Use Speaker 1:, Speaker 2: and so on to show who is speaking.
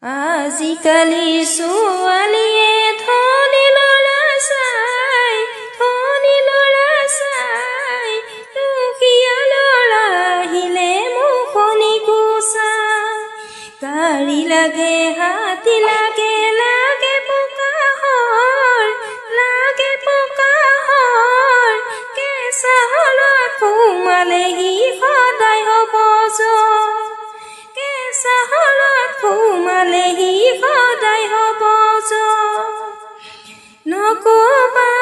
Speaker 1: আজিকালি ছোৱালীয়ে ধনী ল'ৰা চাই দুখীয়া ল'ৰা আহিলে মুখনি গুচাই গাড়ী লাগে হাতী লাগে পকা হৰ কেঁচা হলত সোমালেহি সদায় হ'ব জ্বৰ কেঁচা হলত সোমালেহি সদায় হ'ব জ্বৰ নক'বা